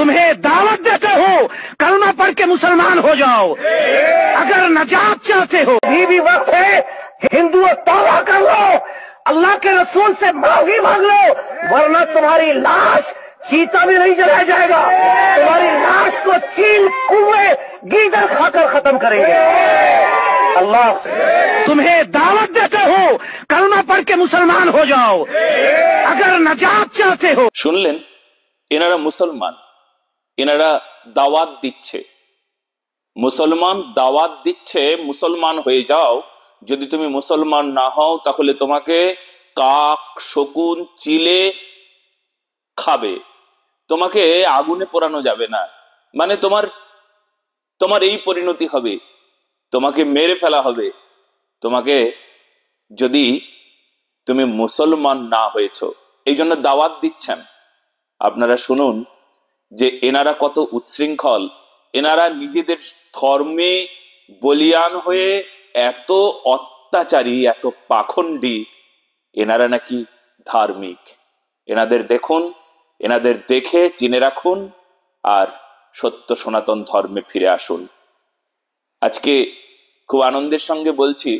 तुम्हें दावत देते हो कलमा पढ़ के मुसलमान हो जाओ। अगर नजात चाहते हो भी वक्त है, हिंदू तौबा कर लो, अल्लाह के रसूल से माफी मांग लो, वरना तुम्हारी लाश चीता भी नहीं जलाया जाएगा, तुम्हारी लाश को चील कुएं गीदड़ खाकर खत्म करेंगे। अल्लाह तुम्हें दावत देते हो कलमा पढ़ के मुसलमान हो जाओ। अगर नजात चाहते हो। শুনলেন, এনারা মুসলমান, এনারা দাওয়াত দিচ্ছে, মুসলমান দাওয়াত দিচ্ছে মুসলমান হয়ে যাও। যদি তুমি মুসলমান না হও তাহলে তোমাকে কাক শকুন চিলে খাবে, তোমাকে আগুনে পোড়ানো যাবে না, মানে তোমার এই পরিণতি হবে, তোমাকে মেরে ফেলা হবে তোমাকে যদি তুমি মুসলমান না হয়েছো। এই জন্য দাওয়াত দিচ্ছেন। আপনারা শুনুন যে এনারা কত উচ্ছৃঙ্খল, এনারা নিজেদের ধর্মে বলিয়ান হয়ে এত অত্যাচারী, এত পাখণ্ডী, এনারা নাকি ধার্মিক। এনাদের দেখুন, এনাদের দেখে চিনে রাখুন আর সত্য সনাতন ধর্মে ফিরে আসুন। আজকে খুব আনন্দের সঙ্গে বলছি,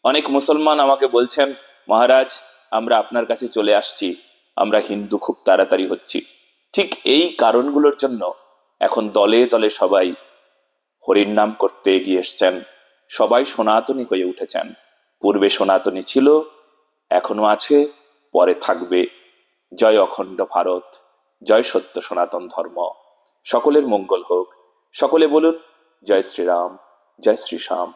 অনেক মুসলমান আমাকে বলছেন, মহারাজ আমরা আপনার কাছে চলে আসছি, আমরা হিন্দু খুব তাড়াতাড়ি হচ্ছি। ঠিক এই কারণগুলোর জন্য এখন দলে দলে সবাই হরির নাম করতে এগিয়ে এসছেন, সবাই সনাতনী হয়ে উঠেছেন। পূর্বে সনাতনী ছিল, এখনো আছে, পরে থাকবে। জয় অখণ্ড ভারত, জয় সত্য সনাতন ধর্ম। সকলের মঙ্গল হোক। সকলে বলুন জয় শ্রীরাম, জয় শ্রী শ্যাম।